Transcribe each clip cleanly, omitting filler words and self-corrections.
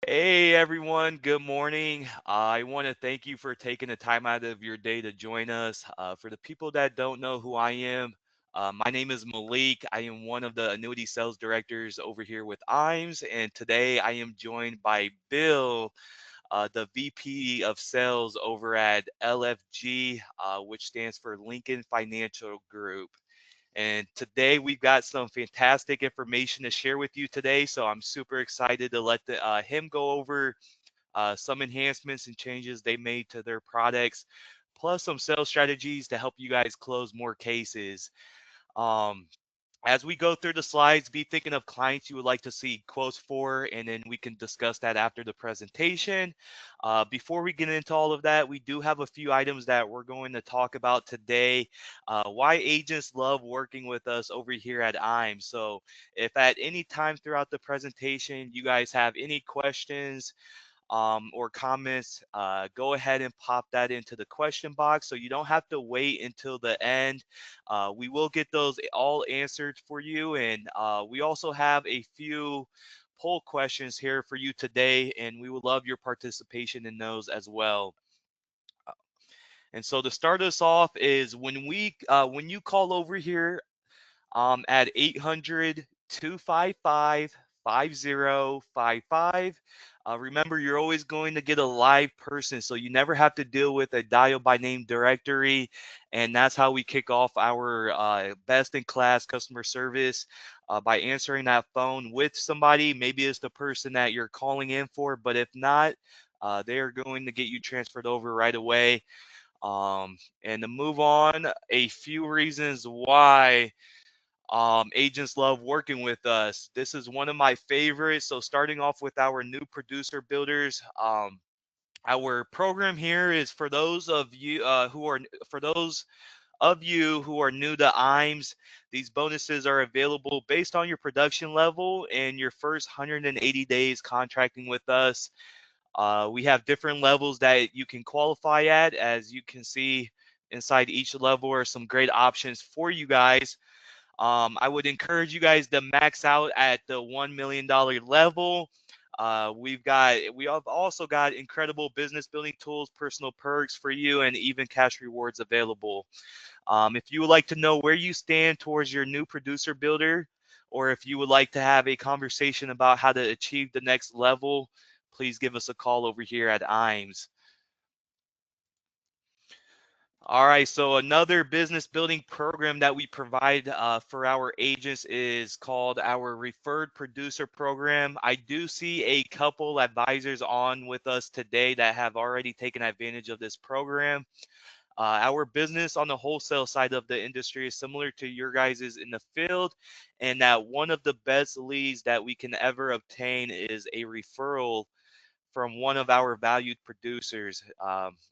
Hey everyone, good morning. I want to thank you for taking the time out of your day to join us. For the people that don't know who I am, my name is Malik. I am one of the annuity sales directors over here with IMES, and today I am joined by Bill, the VP of sales over at LFG, which stands for Lincoln Financial Group. And today we've got some fantastic information to share with you today. So I'm super excited to let him go over some enhancements and changes they made to their products, plus some sales strategies to help you guys close more cases. Um, as we go through the slides, be thinking of clients you would like to see quotes for, and then we can discuss that after the presentation. Before we get into all of that, we do have a few items that we're going to talk about today. Why agents love working with us over here at IME. So if at any time throughout the presentation you guys have any questions, or comments, go ahead and pop that into the question box so you don't have to wait until the end. We will get those all answered for you. And we also have a few poll questions here for you today, and we would love your participation in those as well. And so to start us off is when you call over here at 800-255-5055. Remember, you're always going to get a live person, so you never have to deal with a dial by name directory. And that's how we kick off our best in class customer service by answering that phone with somebody. Maybe it's the person that you're calling in for, but if not, they are going to get you transferred over right away. And to move on, a few reasons why agents love working with us. This is one of my favorites. So starting off with our new producer builders, our program here is for those of you for those of you who are new to IMES. These bonuses are available based on your production level and your first 180 days contracting with us. We have different levels that you can qualify at. As you can see inside each level are some great options for you guys. I would encourage you guys to max out at the $1 million level. We have also got incredible business building tools, personal perks for you, and even cash rewards available. If you would like to know where you stand towards your new producer builder, or if you would like to have a conversation about how to achieve the next level, please give us a call over here at IMES. All right, so another business building program that we provide for our agents is called our Referred Producer Program. I do see a couple advisors on with us today that have already taken advantage of this program. Our business on the wholesale side of the industry is similar to your guys's in the field, and that one of the best leads that we can ever obtain is a referral from one of our valued producers.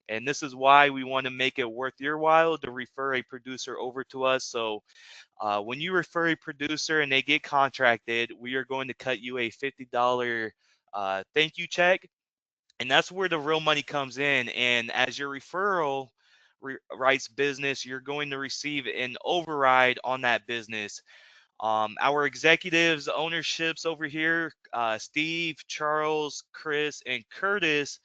And this is why we want to make it worth your while to refer a producer over to us. So when you refer a producer and they get contracted, we are going to cut you a $50 thank you check. And that's where the real money comes in. And as your referral rights business, you're going to receive an override on that business. Our executives, ownerships over here, Steve, Charles, Chris, and Curtis,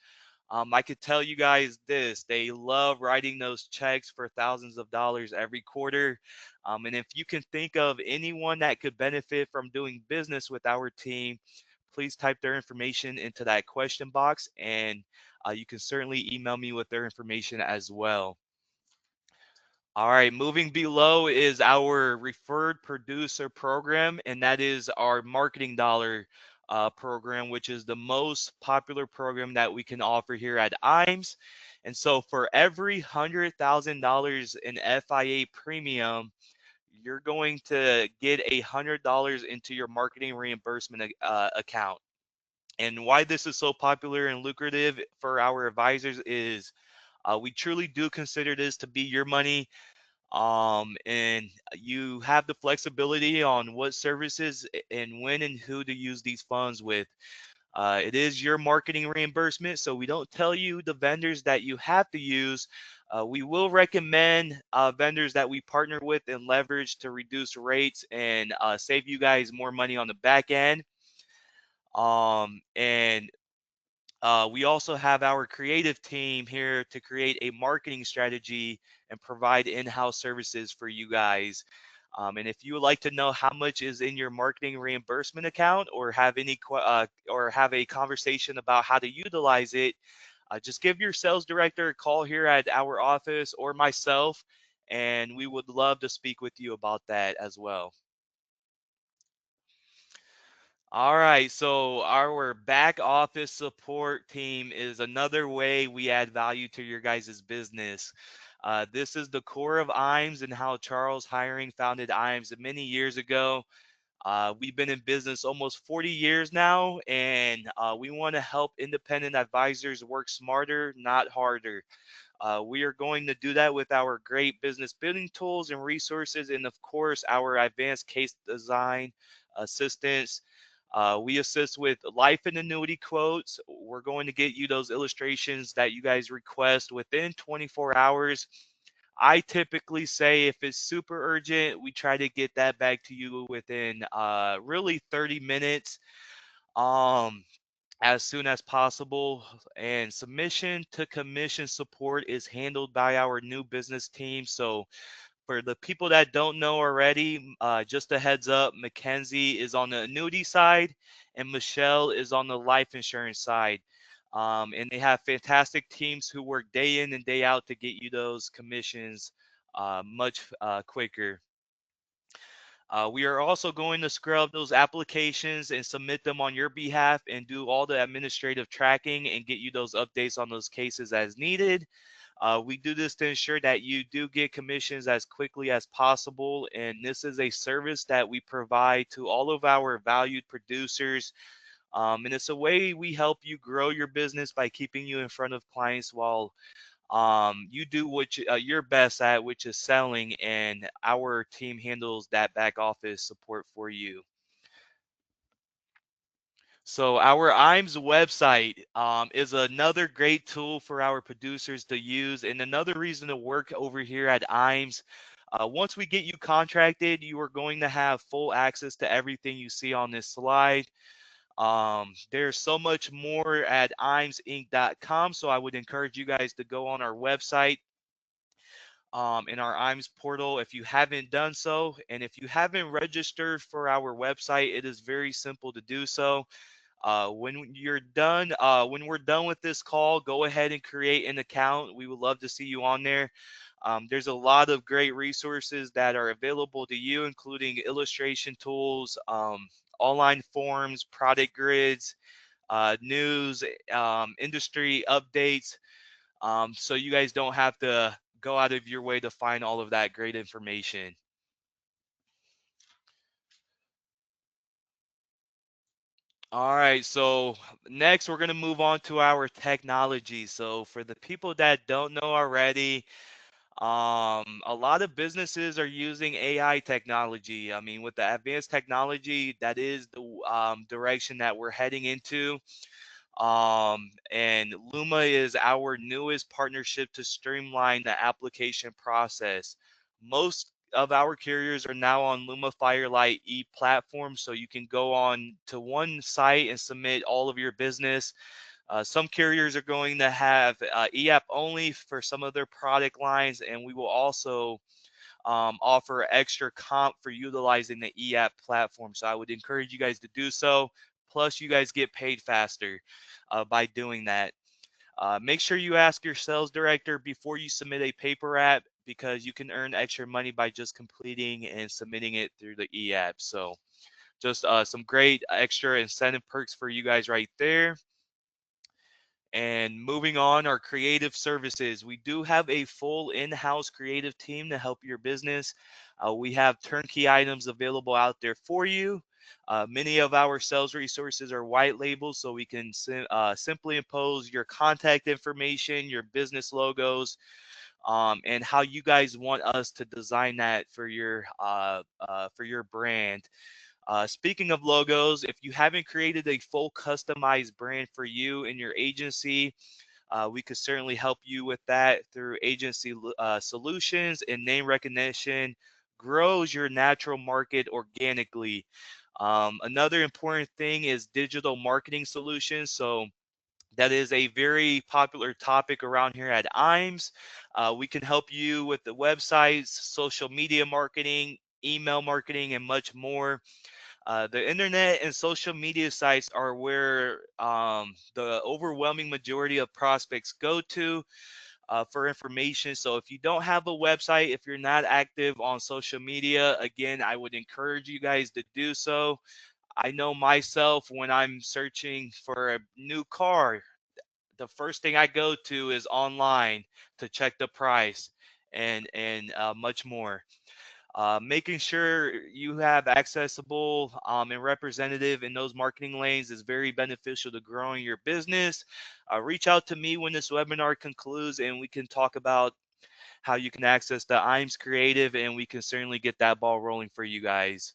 I could tell you guys this, they love writing those checks for thousands of dollars every quarter. And if you can think of anyone that could benefit from doing business with our team, please type their information into that question box, and you can certainly email me with their information as well. All right, moving below is our referred producer program, and that is our marketing dollar program, which is the most popular program that we can offer here at IMES. And so for every $100,000 in FIA premium, you're going to get $100 into your marketing reimbursement account. And why this is so popular and lucrative for our advisors is we truly do consider this to be your money, and you have the flexibility on what services and when and who to use these funds with. It is your marketing reimbursement, so we don't tell you the vendors that you have to use. We will recommend vendors that we partner with and leverage to reduce rates and save you guys more money on the back end. And We also have our creative team here to create a marketing strategy and provide in-house services for you guys. And if you would like to know how much is in your marketing reimbursement account, or have or have a conversation about how to utilize it, just give your sales director a call here at our office or myself, and we would love to speak with you about that as well. All right, so our back office support team is another way we add value to your guys' business. This is the core of IMES and how Charles Hiring founded IMES many years ago. We've been in business almost 40 years now, and we want to help independent advisors work smarter, not harder. We are going to do that with our great business building tools and resources, and of course, our advanced case design assistance. We assist with life and annuity quotes. We're going to get you those illustrations that you guys request within 24 hours. I typically say if it's super urgent, we try to get that back to you within really 30 minutes. Um, as soon as possible. And submission to commission support is handled by our new business team. So for the people that don't know already, just a heads up, Mackenzie is on the annuity side and Michelle is on the life insurance side. And they have fantastic teams who work day in and day out to get you those commissions much quicker. We are also going to scrub those applications and submit them on your behalf and do all the administrative tracking and get you those updates on those cases as needed. We do this to ensure that you do get commissions as quickly as possible. And this is a service that we provide to all of our valued producers. And it's a way we help you grow your business by keeping you in front of clients while you do what you're best at, which is selling, and our team handles that back office support for you. So our IMES website is another great tool for our producers to use, and another reason to work over here at IMES. Once we get you contracted, you are going to have full access to everything you see on this slide. There's so much more at imesinc.com, so I would encourage you guys to go on our website, in our IMES portal if you haven't done so. And if you haven't registered for our website, it is very simple to do so. When we're done with this call, go ahead and create an account. We would love to see you on there. There's a lot of great resources that are available to you, including illustration tools, online forums, product grids, news, industry updates. So you guys don't have to go out of your way to find all of that great information. All right, so next we're going to move on to our technology. So for the people that don't know already, a lot of businesses are using AI technology. I mean, with the advanced technology, that is the direction that we're heading into. And Luma is our newest partnership to streamline the application process. Most of our carriers are now on Luma Firelight e platform, so you can go on to one site and submit all of your business. Some carriers are going to have e-app only for some of their product lines, and we will also offer extra comp for utilizing the e-app platform. So I would encourage you guys to do so. Plus, you guys get paid faster by doing that. Make sure you ask your sales director before you submit a paper app, because you can earn extra money by just completing and submitting it through the e-app. So just some great extra incentive perks for you guys right there. And moving on, our creative services. We do have a full in-house creative team to help your business. We have turnkey items available out there for you. Many of our sales resources are white labels, so we can simply impose your contact information, your business logos, and how you guys want us to design that for your brand. Speaking of logos, if you haven't created a full customized brand for you and your agency, we could certainly help you with that through agency solutions, and name recognition grows your natural market organically. Another important thing is digital marketing solutions. So That is a very popular topic around here at IMES. We can help you with the websites, social media marketing, email marketing, and much more. The internet and social media sites are where the overwhelming majority of prospects go to for information. So if you don't have a website, if you're not active on social media, again, I would encourage you guys to do so. I know myself when I'm searching for a new car, the first thing I go to is online to check the price and much more. Making sure you have accessible and representative in those marketing lanes is very beneficial to growing your business. Reach out to me when this webinar concludes, and we can talk about how you can access the IMES Creative, and we can certainly get that ball rolling for you guys.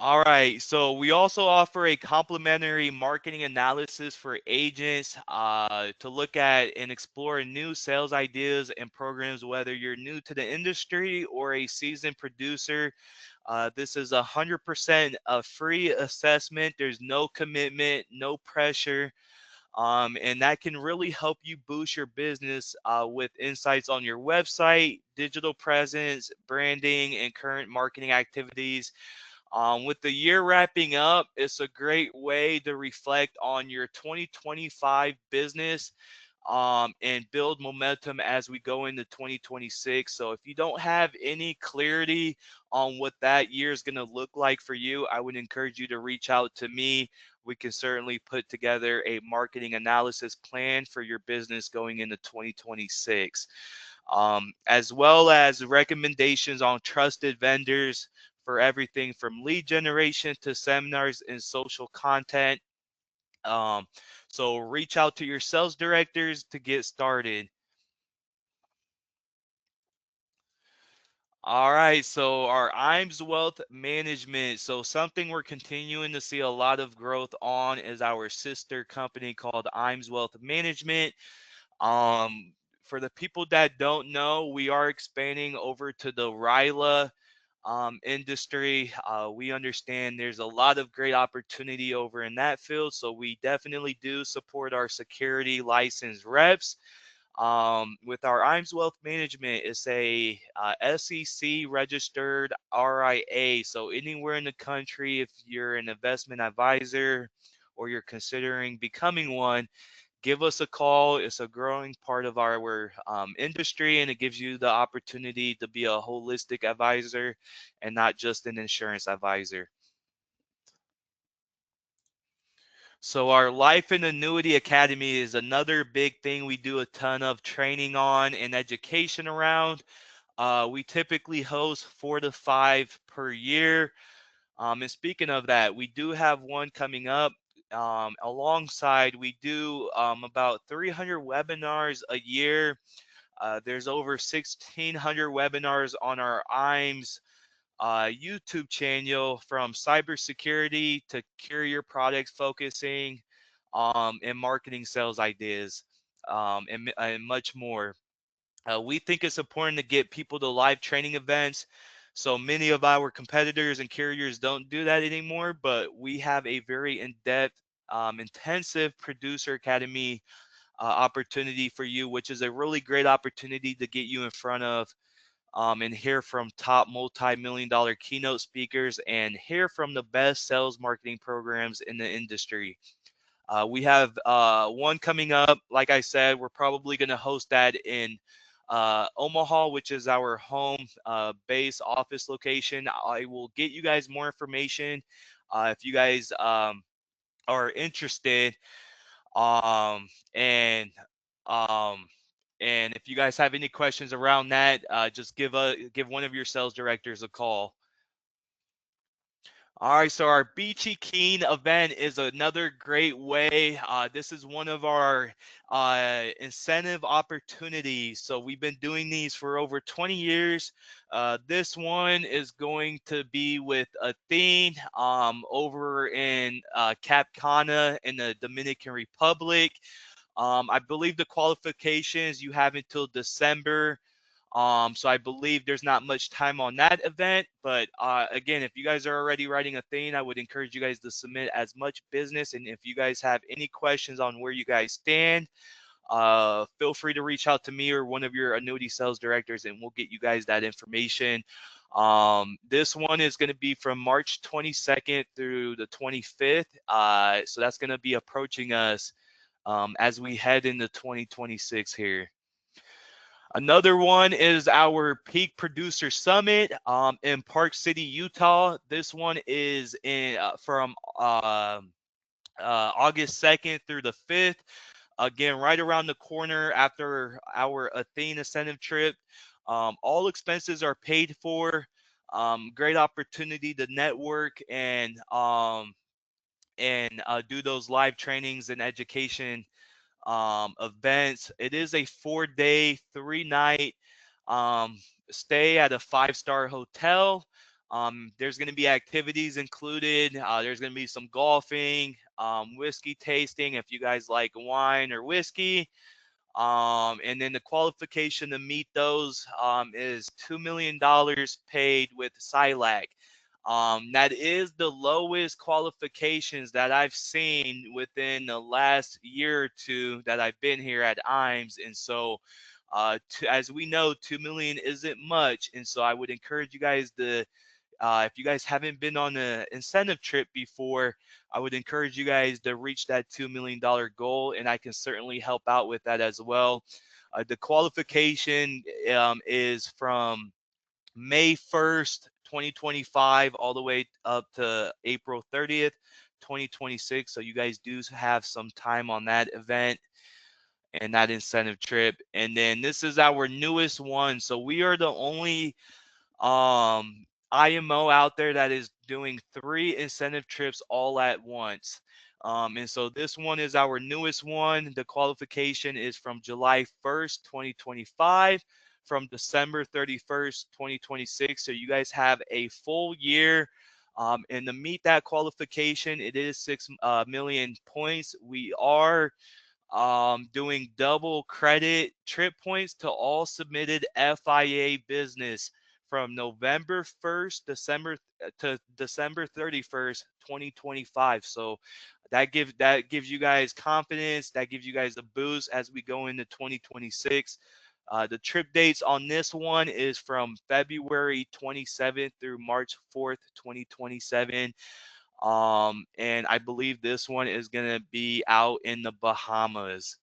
All right, so we also offer a complimentary marketing analysis for agents to look at and explore new sales ideas and programs, whether you're new to the industry or a seasoned producer. This is 100% a free assessment. There's no commitment, no pressure. And that can really help you boost your business with insights on your website, digital presence, branding, and current marketing activities. With the year wrapping up, it's a great way to reflect on your 2025 business and build momentum as we go into 2026. So if you don't have any clarity on what that year is going to look like for you, I would encourage you to reach out to me. We can certainly put together a marketing analysis plan for your business going into 2026, as well as recommendations on trusted vendors for everything from lead generation to seminars and social content. Um, so reach out to your sales directors to get started. All right, so our IMES Wealth Management. So something we're continuing to see a lot of growth on is our sister company called IMES Wealth Management. Um, for the people that don't know, we are expanding over to the RILA industry. We understand there's a lot of great opportunity over in that field, so we definitely do support our security license reps. With our IMES Wealth Management, it's a SEC registered RIA. So anywhere in the country, if you're an investment advisor or you're considering becoming one, give us a call. It's a growing part of our industry, and it gives you the opportunity to be a holistic advisor and not just an insurance advisor. So our Life and Annuity Academy is another big thing we do a ton of training on and education around. We typically host 4 to 5 per year. And speaking of that, we do have one coming up. Alongside, we do about 300 webinars a year. There's over 1,600 webinars on our IMES YouTube channel, from cybersecurity to carrier products focusing and marketing sales ideas and much more. We think it's important to get people to live training events. So many of our competitors and carriers don't do that anymore, but we have a very in-depth, intensive producer academy opportunity for you, which is a really great opportunity to get you in front of and hear from top multi-million dollar keynote speakers and hear from the best sales marketing programs in the industry. We have one coming up. Like I said, we're probably going to host that in Omaha, which is our home base office location. I will get you guys more information if you guys are interested. Um, and um, and if you guys have any questions around that, just give one of your sales directors a call. All right, so our Beachy Keen event is another great way. This is one of our incentive opportunities. So we've been doing these for over 20 years. This one is going to be with Athene over in Cap Cana in the Dominican Republic. I believe the qualifications you have until December So I believe there's not much time on that event. But again, if you guys are already writing a thing, I would encourage you guys to submit as much business. And if you guys have any questions on where you guys stand, feel free to reach out to me or one of your annuity sales directors, and we'll get you guys that information. This one is going to be from March 22nd through the 25th. So that's going to be approaching us as we head into 2026 here. Another one is our Peak Producer Summit in Park City, Utah. This one is from August 2nd through the 5th. Again, right around the corner after our Athene Incentive trip. All expenses are paid for. Great opportunity to network and do those live trainings and education events. It is a 4-day, 3-night stay at a 5-star hotel. There's going to be activities included. There's going to be some golfing, whiskey tasting if you guys like wine or whiskey. And then the qualification to meet those is $2 million paid with SILAC. That is the lowest qualifications that I've seen within the last year or two that I've been here at IMES. And so, as we know, 2 million isn't much. And so I would encourage you guys to, if you guys haven't been on an incentive trip before, I would encourage you guys to reach that $2 million goal, and I can certainly help out with that as well. The qualification is from May 1st, 2025, all the way up to April 30th, 2026. So you guys do have some time on that event and that incentive trip. And then this is our newest one. So we are the only IMO out there that is doing 3 incentive trips all at once. And so this one is our newest one. The qualification is from July 1st, 2025 from December 31st, 2026. So you guys have a full year. And to meet that qualification, it is 6 million points. We are doing double credit trip points to all submitted FIA business from November 1st to December 31st, 2025. So that gives you guys confidence. That gives you guys a boost as we go into 2026. The trip dates on this one is from February 27th through March 4th, 2027. And I believe this one is going to be out in the Bahamas.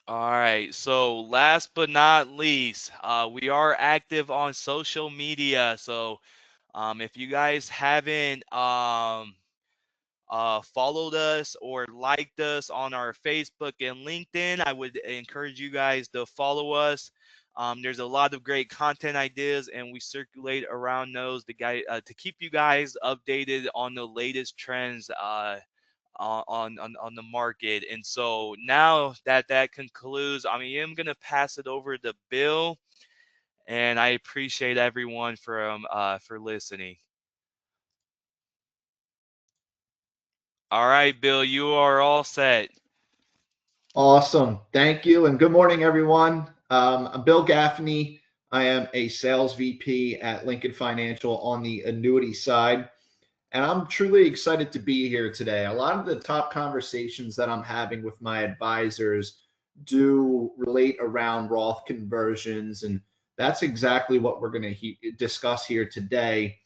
All right, so last but not least, we are active on social media. So if you guys haven't followed us or liked us on our Facebook and LinkedIn, I would encourage you guys to follow us. There's a lot of great content ideas, and we circulate around those to keep you guys updated on the latest trends on the market. And so now that concludes, I am going to pass it over to Bill, and I appreciate everyone for listening. All right, Bill, you are all set. Awesome. Thank you. And good morning, everyone. I'm Bill Gaffney. I am a sales VP at Lincoln Financial on the annuity side. And I'm truly excited to be here today. A lot of the top conversations that I'm having with my advisors do relate around Roth conversions. And that's exactly what we're going to discuss here today.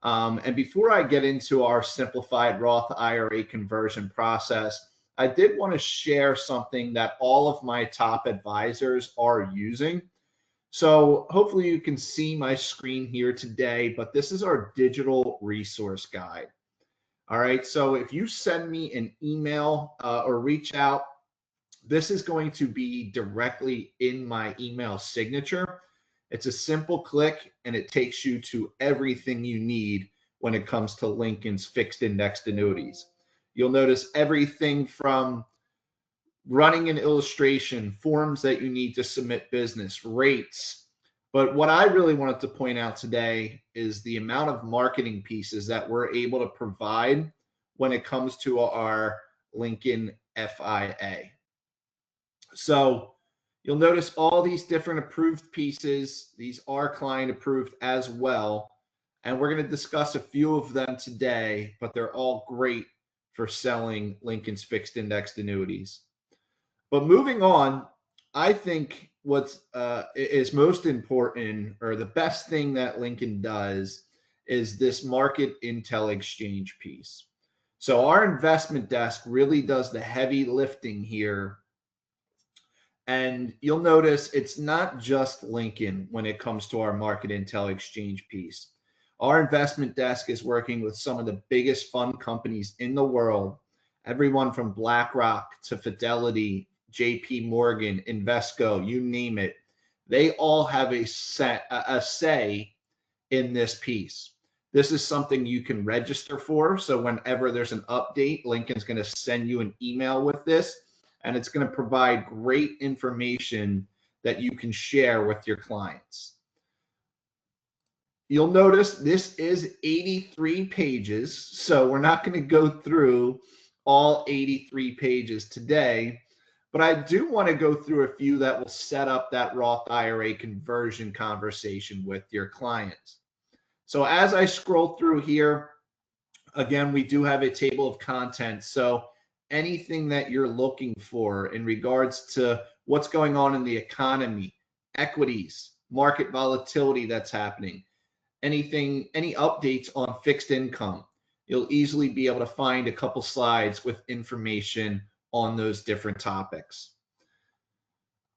And before I get into our simplified Roth IRA conversion process, I did want to share something that all of my top advisors are using. So hopefully you can see my screen here today, but this is our digital resource guide. All right, so if you send me an email or reach out, this is going to be directly in my email signature. It's a simple click and it takes you to everything you need when it comes to Lincoln's fixed indexed annuities. You'll notice everything from running an illustration, forms that you need to submit business, rates. But what I really wanted to point out today is the amount of marketing pieces that we're able to provide when it comes to our Lincoln FIA. So You'll notice all these different approved pieces. These are client approved as well. And we're going to discuss a few of them today, but they're all great for selling Lincoln's fixed indexed annuities. But moving on, I think what is most important, or the best thing that Lincoln does, is this market intel exchange piece. So our investment desk really does the heavy lifting here. And you'll notice it's not just Lincoln when it comes to our market intel exchange piece. Our investment desk is working with some of the biggest fund companies in the world, everyone from BlackRock to Fidelity, JP Morgan, Invesco, you name it. They all have a say in this piece. This is something you can register for. So whenever there's an update, Lincoln's going to send you an email with this, and it's going to provide great information that you can share with your clients. You'll notice this is 83 pages, so we're not going to go through all 83 pages today, but I do want to go through a few that will set up that Roth IRA conversion conversation with your clients. So as I scroll through here, again, we do have a table of contents. So anything that you're looking for in regards to what's going on in the economy, equities, market volatility that's happening, any updates on fixed income, you'll easily be able to find a couple slides with information on those different topics.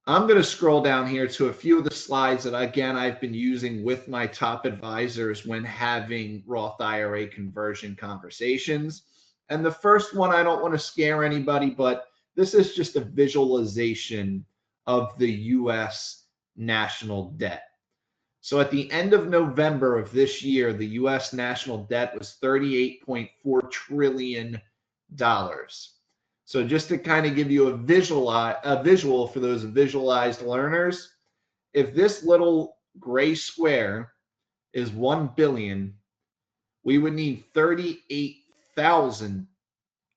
I'm going to scroll down here to a few of the slides that, again, I've been using with my top advisors when having Roth IRA conversion conversations. And the first one, I don't want to scare anybody, but this is just a visualization of the U.S. national debt. So at the end of November of this year, the U.S. national debt was $38.4 trillion. So just to kind of give you a visual for those visualized learners, if this little gray square is 1 billion, we would need 38,000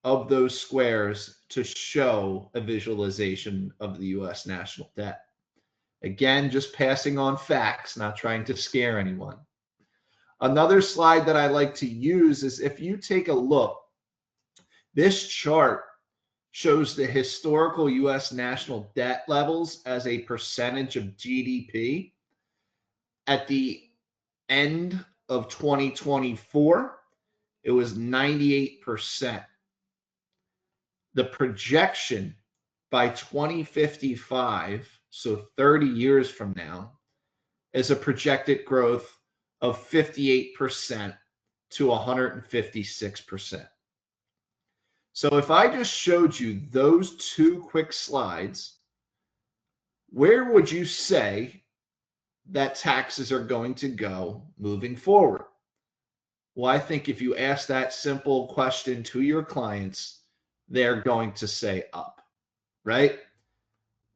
of those squares to show a visualization of the U.S. national debt. Again, just passing on facts, not trying to scare anyone. Another slide that I like to use is if you take a look, this chart shows the historical U.S. national debt levels as a percentage of GDP. At the end of 2024, it was 98%. The projection by 2055, so 30 years from now, is a projected growth of 58% to 156%. So if I just showed you those two quick slides, where would you say that taxes are going to go moving forward? Well, I think if you ask that simple question to your clients, they're going to say up, right?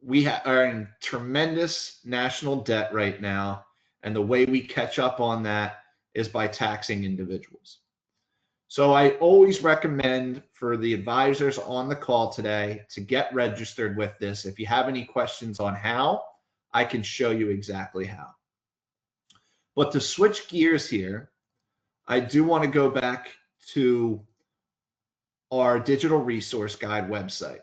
We are in tremendous national debt right now, and the way we catch up on that is by taxing individuals. So I always recommend for the advisors on the call today to get registered with this. If you have any questions on how, I can show you exactly how. But to switch gears here, I do want to go back to our digital resource guide website.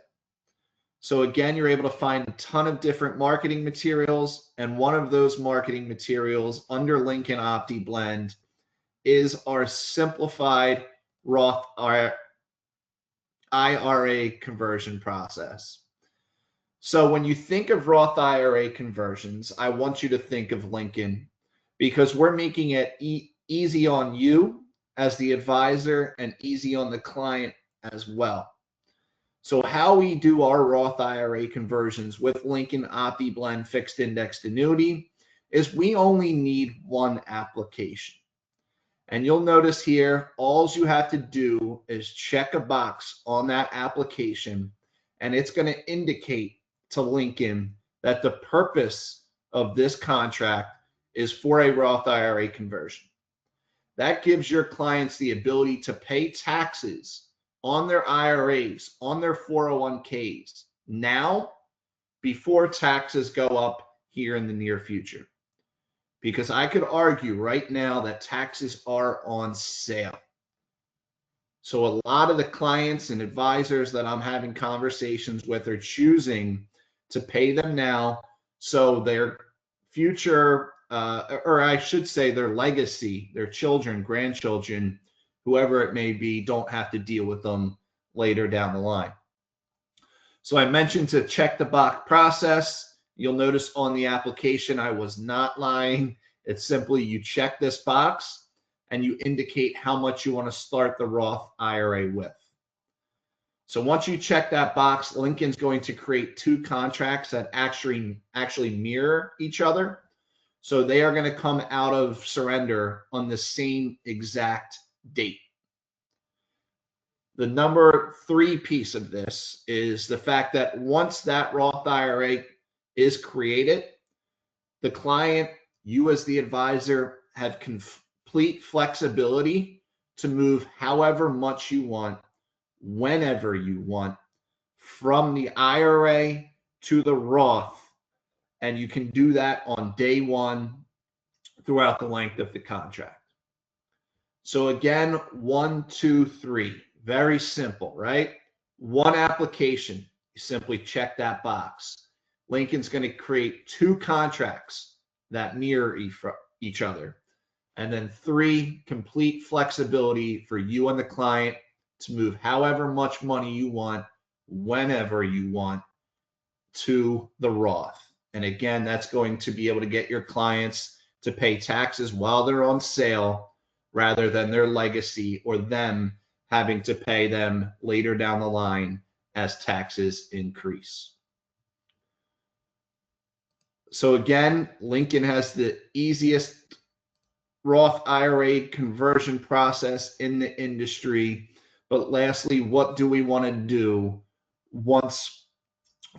So again, you're able to find a ton of different marketing materials, and one of those marketing materials under Lincoln OptiBlend is our simplified Roth IRA conversion process. So when you think of Roth IRA conversions, I want you to think of Lincoln, because we're making it easy on you as the advisor and easy on the client as well. So how we do our Roth IRA conversions with Lincoln OptiBlend fixed indexed annuity is we only need one application. And you'll notice here, all you have to do is check a box on that application, and it's going to indicate to Lincoln that the purpose of this contract is for a Roth IRA conversion. That gives your clients the ability to pay taxes on their IRAs, on their 401ks now, before taxes go up here in the near future. Because I could argue right now that taxes are on sale. So a lot of the clients and advisors that I'm having conversations with are choosing to pay them now so their future, or I should say their legacy, their children, grandchildren, whoever it may be, don't have to deal with them later down the line. So I mentioned to check the box process. You'll notice on the application, I was not lying. It's simply you check this box and you indicate how much you want to start the Roth IRA with. So once you check that box, Lincoln's going to create two contracts that actually mirror each other. So they are going to come out of surrender on the same exact date. The number 3 piece of this is the fact that once that Roth IRA is created, the client, you as the advisor, have complete flexibility to move however much you want, whenever you want, from the IRA to the Roth. And you can do that on day one throughout the length of the contract. So again, 1, 2, 3. Very simple, right? One application, you simply check that box. Lincoln's going to create 2 contracts that mirror each other. And then 3, complete flexibility for you and the client to move however much money you want, whenever you want, to the Roth. And again, that's going to be able to get your clients to pay taxes while they're on sale rather than their legacy or them having to pay them later down the line as taxes increase. So again, Lincoln has the easiest Roth IRA conversion process in the industry. But lastly, what do we want to do once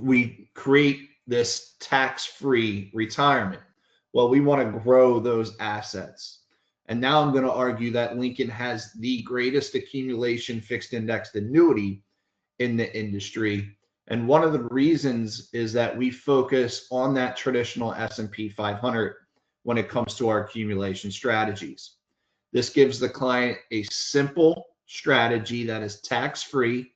we create this tax-free retirement? Well, we want to grow those assets. And now I'm going to argue that Lincoln has the greatest accumulation fixed indexed annuity in the industry. And one of the reasons is that we focus on that traditional S&P 500 when it comes to our accumulation strategies. This gives the client a simple strategy that is tax-free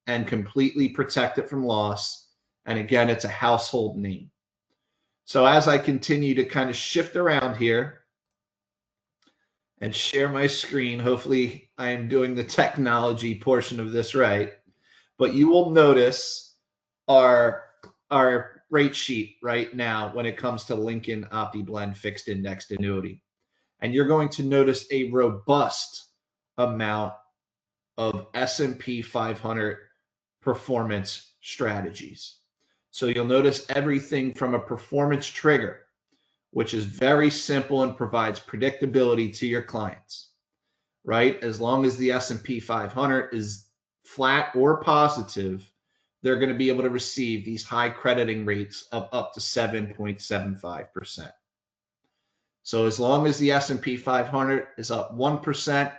and completely protected from loss. And again, it's a household name. So as I continue to kind of shift around here and share my screen, hopefully I am doing the technology portion of this right, but you will notice our rate sheet right now when it comes to Lincoln OptiBlend fixed indexed annuity. And you're going to notice a robust amount of S&P 500 performance strategies. So you'll notice everything from a performance trigger, which is very simple and provides predictability to your clients, right? As long as the S&P 500 is flat or positive, they're going to be able to receive these high crediting rates of up to 7.75%. So as long as the S&P 500 is up 1%,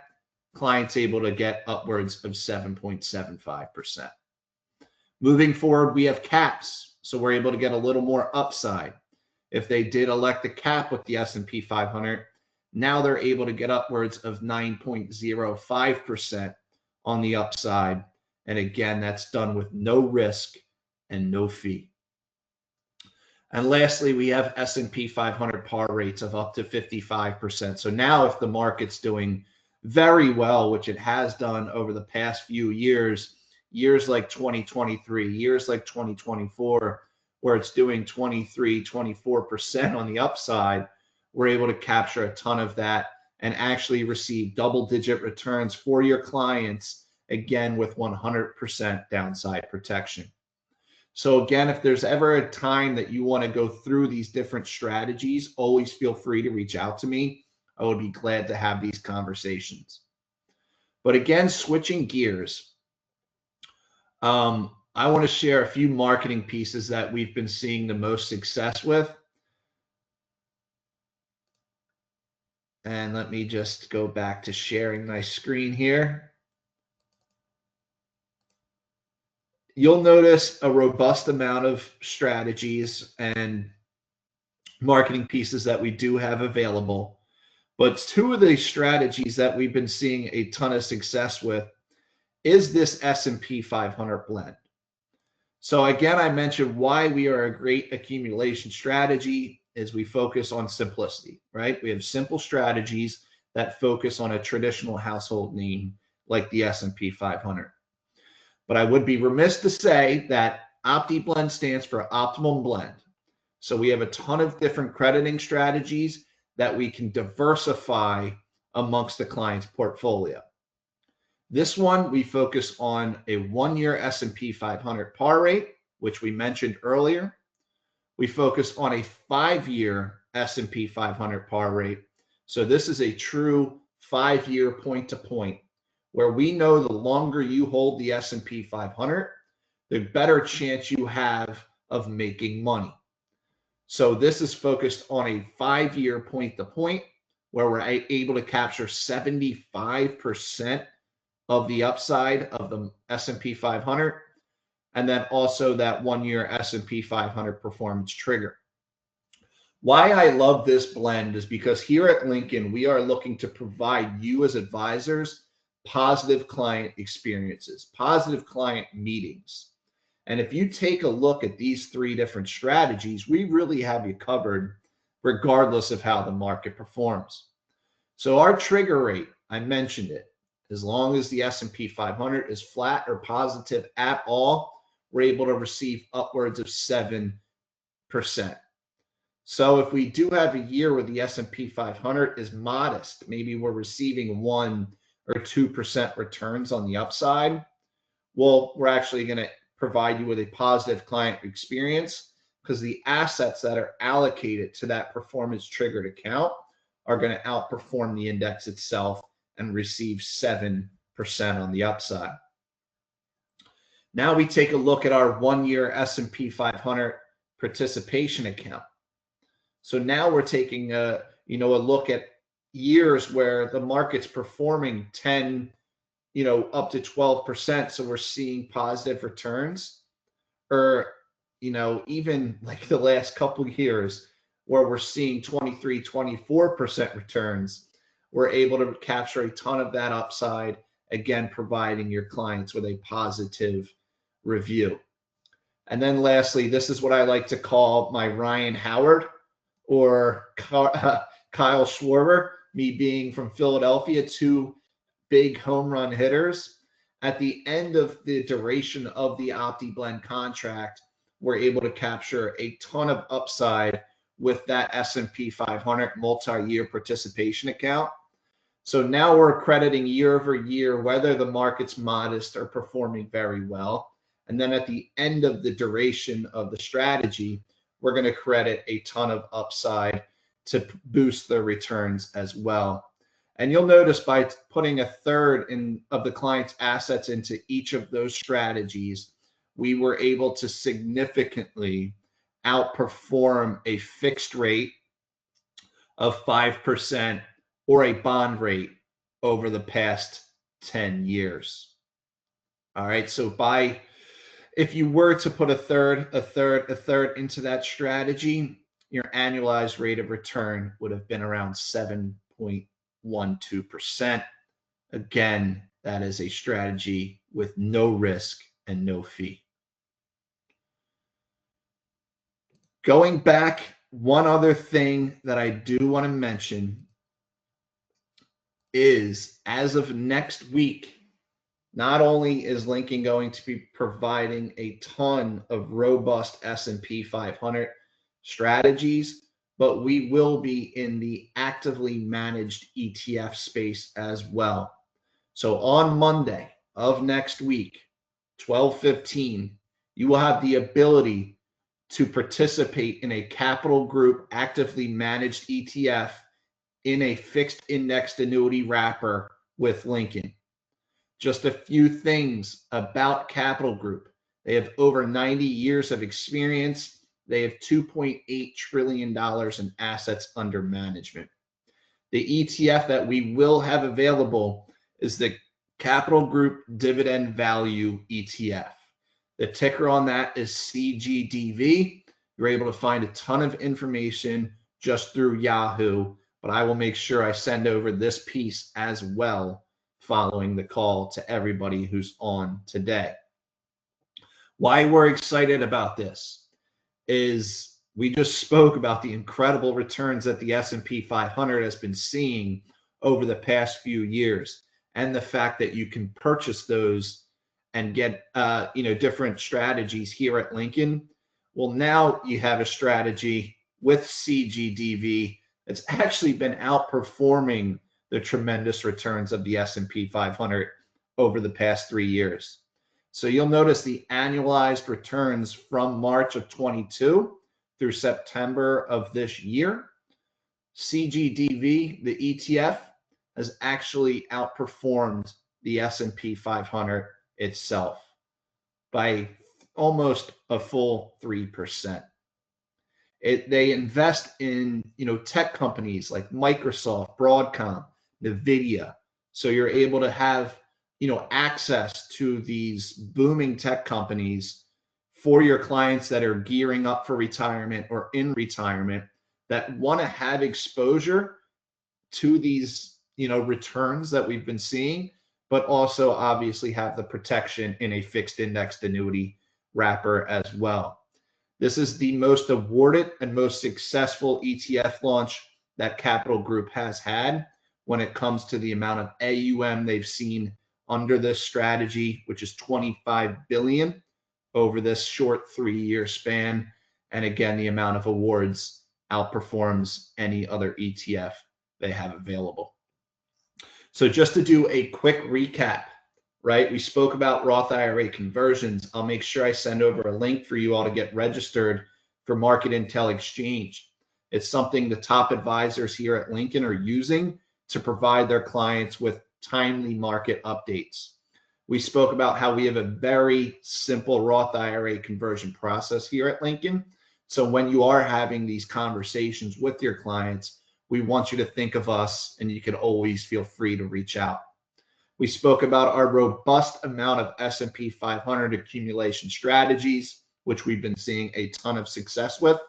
clients able to get upwards of 7.75%. Moving forward, we have caps, so we're able to get a little more upside. If they did elect a cap with the S&P 500, now they're able to get upwards of 9.05% on the upside. And again, that's done with no risk and no fee. And lastly, we have S&P 500 par rates of up to 55%. So now if the market's doing very well, which it has done over the past few years, years like 2023, years like 2024, where it's doing 23, 24% on the upside, we're able to capture a ton of that and actually receive double-digit returns for your clients, again, with 100% downside protection. So again, if there's ever a time that you want to go through these different strategies, always feel free to reach out to me. I would be glad to have these conversations. But again, switching gears, I want to share a few marketing pieces that we've been seeing the most success with. And let me just go back to sharing my screen here. You'll notice a robust amount of strategies and marketing pieces that we do have available. But two of the strategies that we've been seeing a ton of success with is this S&P 500 blend. So again, I mentioned why we are a great accumulation strategy is we focus on simplicity, right? We have simple strategies that focus on a traditional household name like the S&P 500. But I would be remiss to say that OptiBlend stands for Optimum Blend. So we have a ton of different crediting strategies that we can diversify amongst the client's portfolio. This one, we focus on a 1-year S&P 500 par rate, which we mentioned earlier. We focus on a 5-year S&P 500 par rate. So this is a true 5-year point to point, where we know the longer you hold the S&P 500, the better chance you have of making money. So this is focused on a 5-year point to point, where we're able to capture 75% of the upside of the S&P 500, and then also that 1-year S&P 500 performance trigger. Why I love this blend is because here at Lincoln, we are looking to provide you as advisors positive client experiences, positive client meetings. And if you take a look at these 3 different strategies, we really have you covered regardless of how the market performs. So our trigger rate, I mentioned it, as long as the S&P 500 is flat or positive at all, we're able to receive upwards of 7%. So if we do have a year where the S&P 500 is modest, maybe we're receiving 1 or 2% returns on the upside, well, we're actually going to provide you with a positive client experience because the assets that are allocated to that performance triggered account are going to outperform the index itself and receive 7% on the upside. Now we take a look at our 1-year S&P 500 participation account. So now we're taking a look at years where the market's performing 10, up to 12%. So we're seeing positive returns, or, even like the last couple of years where we're seeing 23, 24% returns. We're able to capture a ton of that upside, again, providing your clients with a positive review. And then lastly, this is what I like to call my Ryan Howard or Kyle Schwarber, me being from Philadelphia, 2 big home run hitters. At the end of the duration of the OptiBlend contract, we're able to capture a ton of upside with that S&P 500 multi-year participation account. So now we're crediting year over year, whether the market's modest or performing very well. And then at the end of the duration of the strategy, we're going to credit a ton of upside to boost the returns as well. And you'll notice by putting 1/3 of the client's assets into each of those strategies, we were able to significantly outperform a fixed rate of 5% or a bond rate over the past 10 years. All right, so if you were to put a third into that strategy, your annualized rate of return would have been around 7.12%. Again, that is a strategy with no risk and no fee. Going back, one other thing that I do want to mention is, as of next week, not only is Lincoln going to be providing a ton of robust S&P 500 strategies, but we will be in the actively managed ETF space as well. So on Monday of next week, 12/15, you will have the ability to participate in a Capital Group actively managed ETF in a fixed indexed annuity wrapper with Lincoln. Just a few things about Capital Group. They have over 90 years of experience. They have $2.8 trillion in assets under management. The ETF that we will have available is the Capital Group Dividend Value ETF. The ticker on that is CGDV. You're able to find a ton of information just through Yahoo, but I will make sure I send over this piece as well following the call to everybody who's on today. Why we're excited about this is we just spoke about the incredible returns that the S&P 500 has been seeing over the past few years, and the fact that you can purchase those and get different strategies here at Lincoln. Well, now you have a strategy with CGDV that's actually been outperforming the tremendous returns of the S&P 500 over the past 3 years. So you'll notice the annualized returns from March of 22 through September of this year. CGDV, the ETF, has actually outperformed the S&P 500 itself by almost a full 3%. They invest in tech companies like Microsoft, Broadcom, Nvidia, so you're able to have access to these booming tech companies for your clients that are gearing up for retirement or in retirement, that want to have exposure to these returns that we've been seeing, but also obviously have the protection in a fixed indexed annuity wrapper as well. This is the most awarded and most successful ETF launch that Capital Group has had when it comes to the amount of AUM they've seen under this strategy, which is 25 billion over this short 3-year span. And again, the amount of awards outperforms any other ETF they have available. So just to do a quick recap, right? We spoke about Roth IRA conversions. I'll make sure I send over a link for you all to get registered for Market Intel Exchange. It's something the top advisors here at Lincoln are using to provide their clients with timely market updates. We spoke about how we have a very simple Roth IRA conversion process here at Lincoln. So when you are having these conversations with your clients, we want you to think of us, and you can always feel free to reach out. We spoke about our robust amount of S&P 500 accumulation strategies, which we've been seeing a ton of success with.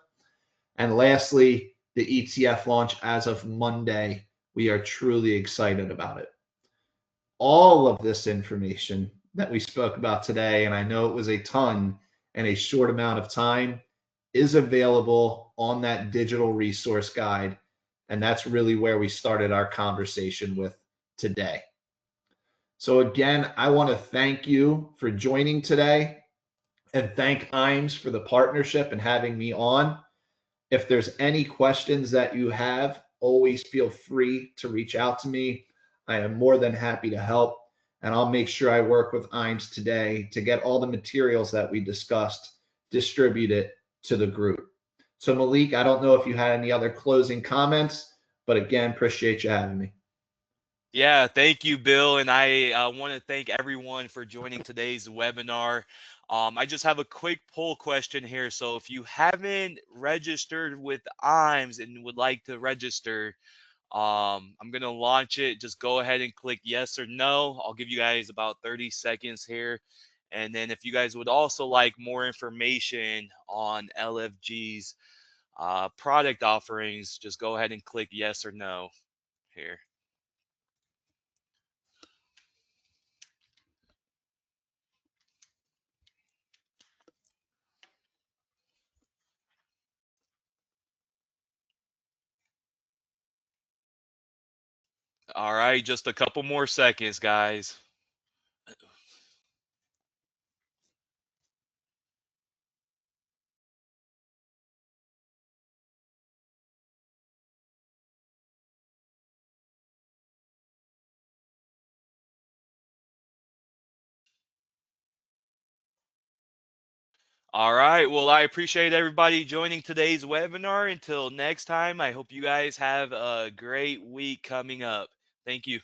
And lastly, the ETF launch as of Monday. We are truly excited about it. All of this information that we spoke about today, and I know it was a ton in a short amount of time, is available on that digital resource guide. And that's really where we started our conversation with today. So again, I want to thank you for joining today, and thank IAMS for the partnership and having me on. If there's any questions that you have, always feel free to reach out to me. I am more than happy to help, and I'll make sure I work with IAMS today to get all the materials that we discussed distributed to the group. So Malik, I don't know if you had any other closing comments, but again, appreciate you having me. Yeah, thank you, Bill. And I want to thank everyone for joining today's webinar. I just have a quick poll question here. So if you haven't registered with IAMS and would like to register, I'm going to launch it. Just go ahead and click yes or no. I'll give you guys about 30 seconds here. And then if you guys would also like more information on LFG's product offerings, just go ahead and click yes or no here. All right, just a couple more seconds, guys. All right, well, I appreciate everybody joining today's webinar. Until next time, I hope you guys have a great week coming up. Thank you.